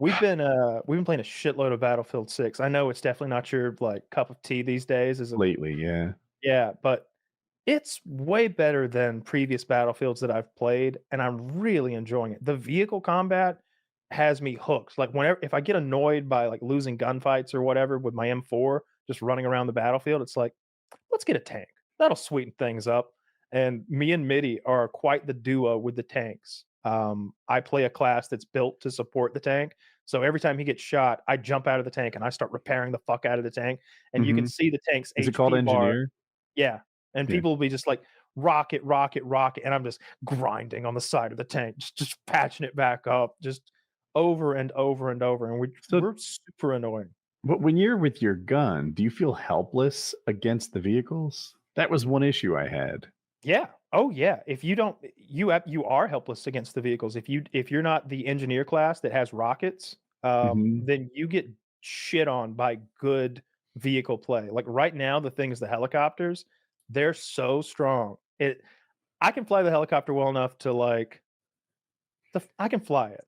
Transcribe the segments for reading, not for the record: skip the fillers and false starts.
we've been playing a shitload of Battlefield 6. I know it's definitely not your like cup of tea these days. Lately, yeah. Yeah, but it's way better than previous Battlefields that I've played, and I'm really enjoying it. The vehicle combat has me hooked. Like whenever if I get annoyed by like losing gunfights or whatever with my M4 just running around the battlefield, it's like, let's get a tank. That'll sweeten things up. And me and Mitty are quite the duo with the tanks. I play a class that's built to support the tank. So every time he gets shot, I jump out of the tank and I start repairing the fuck out of the tank. And you can Hmm. see the tank's Is it called HP bar. engineer? Yeah. And Yeah. people will be just like, rocket, rocket, rocket. And I'm just grinding on the side of the tank, just patching it back up, just over and over and over. And So, we're super annoying. but when you're with your gun, do you feel helpless against the vehicles? That was one issue I had. Yeah. Oh yeah. If you don't, you are helpless against the vehicles. If you're not the engineer class that has rockets, Hmm. then you get shit on by good vehicle play. Like right now, the things, the helicopters, they're so strong. I can fly the helicopter well enough to like, I can fly it.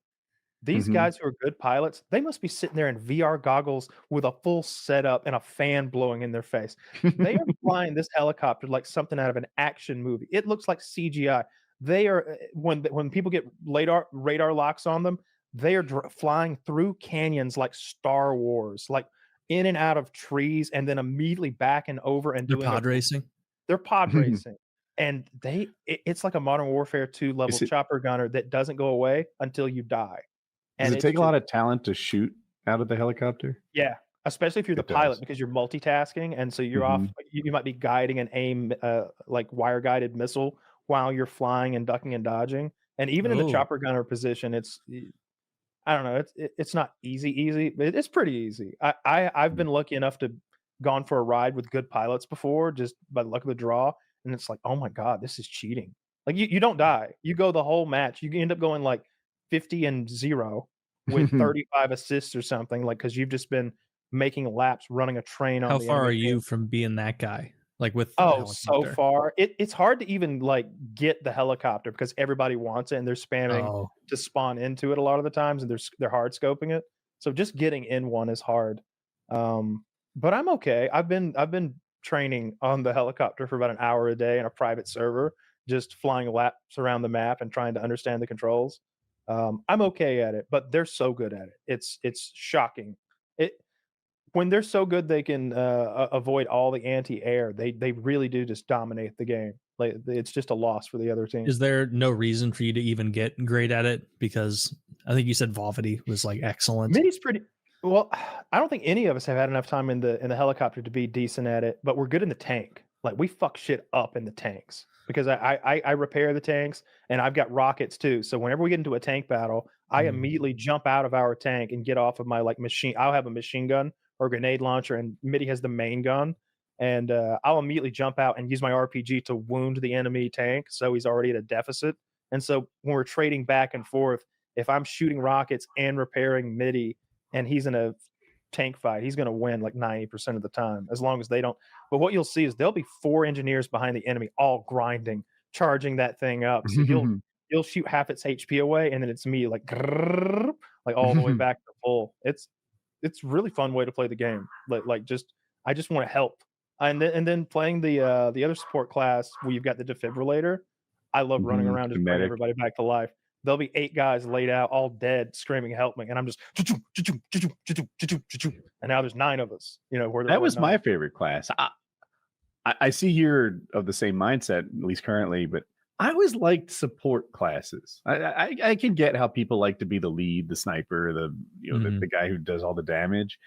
These Hmm. guys who are good pilots, they must be sitting there in VR goggles with a full setup and a fan blowing in their face. They are flying this helicopter like something out of an action movie. It looks like CGI. They are when people get radar locks on them, they are flying through canyons like Star Wars, like in and out of trees, and then immediately back and over and They're doing pod racing. they're pod racing. And it's like a Modern Warfare 2 level Is it? chopper gunner that doesn't go away until you die. Does And it it's take a just lot of talent to shoot out of the helicopter? yeah, especially if you're the It pilot does. because you're multitasking, and so you're off Hmm. you might be guiding an aim, like, wire-guided missile while you're flying and ducking and dodging, and even in the Oh, chopper gunner position, I don't know, it's not easy, but it's pretty easy. I've been lucky enough to gone for a ride with good pilots before, just by the luck of the draw, and it's like, "Oh my god, this is cheating." Like, you don't die. You go the whole match. You end up going, like, 50 and 0 with 35 assists or something, like because 'cause you've just been making laps, running a train on how the far are enemy team. you from being that guy? Like with the Oh, so helicopter? far. It's hard to even, like, get the helicopter because everybody wants it, and they're spamming Oh, to spawn into it a lot of the times, and they're hard scoping it. So just getting in one is hard. But I'm okay. I've been training on the helicopter for about an hour a day in a private server, just flying laps around the map and trying to understand the controls. I'm okay at it, but they're so good at it. It's shocking. It when they're so good they can avoid all the anti-air. They really do just dominate the game. Like it's just a loss for the other team. is there no reason for you to even get great at it? Because I think you said Volvity was like excellent. Mini's pretty well. I don't think any of us have had enough time in the helicopter to be decent at it, but we're good in the tank. Like we fuck shit up in the tanks because I repair the tanks and I've got rockets too. So whenever we get into a tank battle, I immediately jump out of our tank and get off of my like machine. I'll have a machine gun or grenade launcher, and Midi has the main gun. And I'll immediately jump out and use my RPG to wound the enemy tank, so he's already at a deficit. And so when we're trading back and forth, if I'm shooting rockets and repairing MIDI and he's in a tank fight, he's going to win like 90% of the time as long as they don't. But what you'll see is there'll be 4 engineers behind the enemy all grinding, charging that thing up. So you'll shoot half its HP away, and then it's me like grrr, like all the way back to full. It's really fun way to play the game. Like just I just want to help. And then playing the other support class where you've got the defibrillator. I love running Hmm. around just bringing Comedic. everybody back to life. There'll be 8 guys laid out, all dead, screaming, "Help me!" And I'm just, and now there's 9 of us. You know, where there That were was 9. my favorite class. I see you're of the same mindset, at least currently, but I always liked support classes. I can get how people like to be the lead, the sniper, the guy who does all the damage,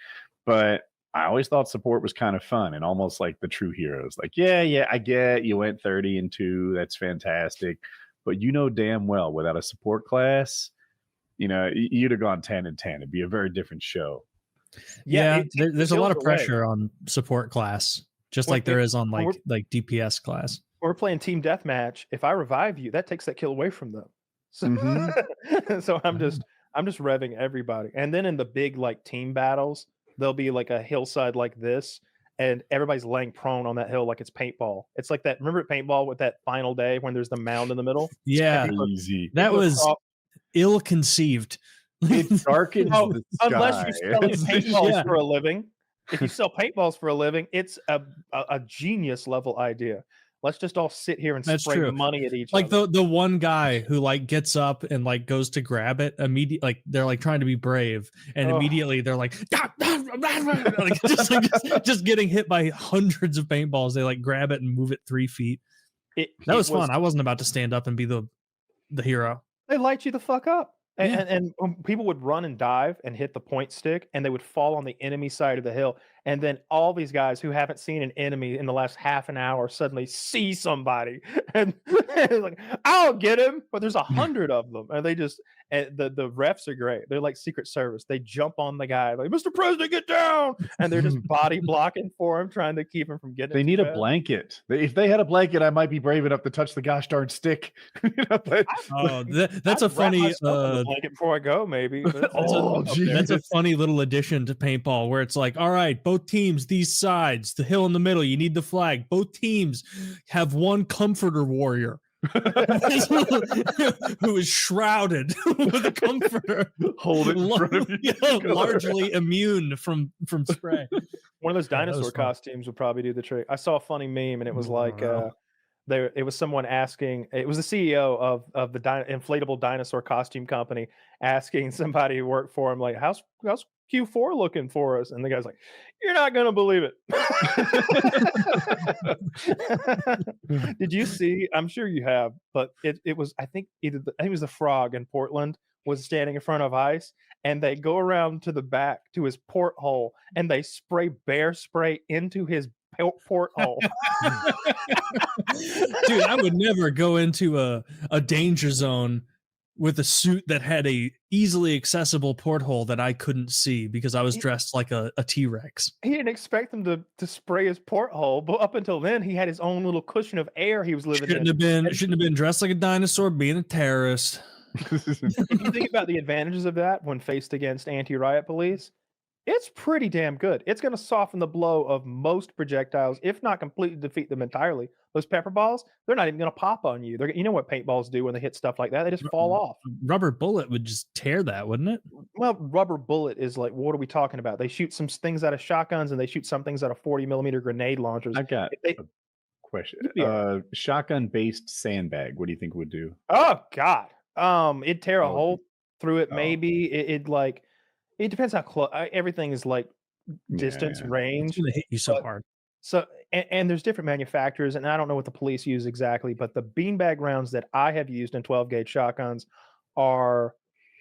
but I always thought support was kind of fun and almost like the true heroes. Like, yeah, I get you went 30-2, that's fantastic, but you know damn well without a support class, you'd have gone 10-10. It'd be a very different show. Yeah, Yeah, there's a lot of away. pressure on support class, just like there is on like DPS class. When we're playing team deathmatch, if I revive you, that takes that kill away from them. So, so I'm just revving everybody. And then in the big like team battles, there'll be like a hillside like this, and everybody's laying prone on that hill like it's paintball. It's like that. Remember paintball with that final day when there's the mound in the middle? Yeah, Easy. that was ill-conceived. It darkens the sky. Unless you're selling paintballs Yeah. for a living. If you sell paintballs for a living, it's a genius level idea. Let's just all sit here and That's spray true. money at each Like other. the one guy who like gets up and like goes to grab it immediately, like they're like trying to be brave, and Oh. immediately they're like, like just getting hit by hundreds of paintballs. They like grab it and move it 3 feet. That was fun. I wasn't about to stand up and be the hero. They light you the fuck up. Yeah. And people would run and dive and hit the point stick, and they would fall on the enemy side of the hill. And then all these guys who haven't seen an enemy in the last half an hour suddenly see somebody, and they're like, "I'll get him!" But there's 100 of them, and they just the refs are great. They're like Secret Service. They jump on the guy like, "Mr. President, get down!" And they're just body blocking for him, trying to keep him from getting. They need a blanket. If they had a blanket, I might be brave enough to touch the gosh darn stick. Oh, that's a funny. Blanket before I go, maybe. That's a funny little addition to paintball where it's like, all right, both teams, these sides, the hill in the middle, you need the flag. Both teams have one comforter warrior who is shrouded with a comforter, Hold it in front of you. largely immune from spray. One of those Yeah, that was dinosaur fun. costumes would probably do the trick. I saw a funny meme, and it was like it was someone asking. It was the CEO of the inflatable dinosaur costume company asking somebody who worked for him, like, how's Q4 looking for us? And the guy's like, "You're not gonna believe it." Did you see? I'm sure you have, but it was, I think it was the Frog in Portland was standing in front of ice, and they go around to the back to his porthole, and they spray bear spray into his porthole. Dude, I would never go into a danger zone with a suit that had a easily accessible porthole that I couldn't see because I was dressed like a T-Rex. He didn't expect them to spray his porthole, but up until then, he had his own little cushion of air he was living in. Shouldn't have been dressed like a dinosaur, being a terrorist. If you think about the advantages of that when faced against anti-riot police, it's pretty damn good. It's going to soften the blow of most projectiles, if not completely defeat them entirely. Those pepper balls, they're not even going to pop on you. You know what paintballs do when they hit stuff like that? They just fall off. Rubber bullet would just tear that, wouldn't it? Well, rubber bullet is like, what are we talking about? They shoot some things out of shotguns, and they shoot some things out of 40mm grenade launchers. I've got a question. Shotgun-based sandbag. What do you think it would do? Oh God, it'd tear a hole through it. Maybe it depends how close. Everything is like distance, range. It's gonna hit you so hard. So, and there's different manufacturers, and I don't know what the police use exactly, but the beanbag rounds that I have used in 12 gauge shotguns are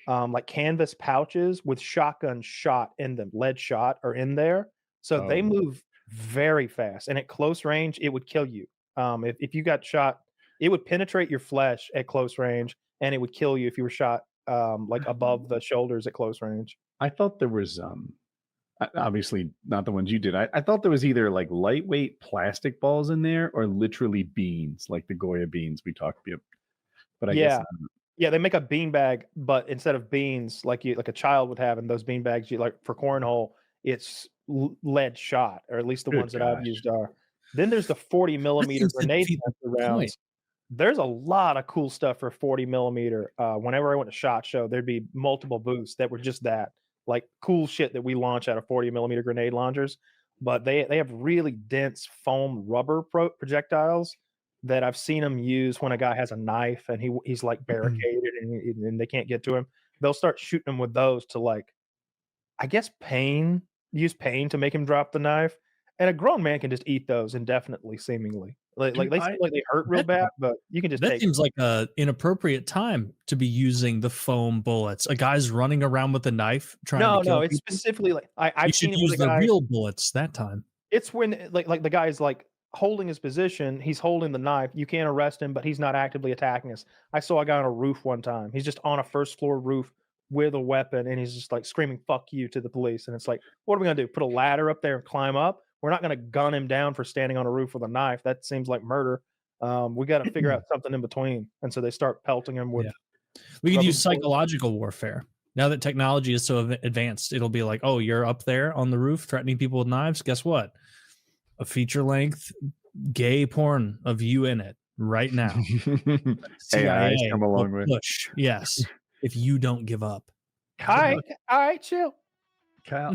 like canvas pouches with shotgun shot in them, lead shot are in there. So they move very fast, and at close range, it would kill you. If you got shot, it would penetrate your flesh at close range, and it would kill you if you were shot like above the shoulders at close range. I thought there was obviously not the ones you did. I thought there was either like lightweight plastic balls in there or literally beans, like the Goya beans we talked about. But I guess they make a beanbag, but instead of beans like a child would have in those beanbags, you like for cornhole, it's lead shot, or at least the ones that I've used are. Then there's the 40mm grenade rounds. There's a lot of cool stuff for 40mm. Whenever I went to SHOT Show, there'd be multiple booths that were just that, like cool shit that we launch out of 40mm grenade launchers. But they have really dense foam rubber projectiles that I've seen them use when a guy has a knife and he's like barricaded and they can't get to him. They'll start shooting him with those to, like, I guess use pain to make him drop the knife. And a grown man can just eat those indefinitely, seemingly. Like they seem like they hurt real bad, but you can just. That seems like an inappropriate time to be using the foam bullets. A guy's running around with a knife trying to kill it's people. Specifically like I've seen use the real bullets that time. It's when like the guy's like holding his position, he's holding the knife. You can't arrest him, but he's not actively attacking us. I saw a guy on a roof one time. He's just on a first floor roof with a weapon, and he's just like screaming "fuck you" to the police. And it's like, what are we gonna do? Put a ladder up there and climb up? We're not going to gun him down for standing on a roof with a knife. That seems like murder. We got to figure out something in between. And so they start pelting him with. We could use psychological warfare. Now that technology is so advanced, it'll be like, oh, you're up there on the roof threatening people with knives. Guess what? A feature length gay porn of you in it right now. AI come along with. Push. Yes. If you don't give up. All right, chill. Kyle.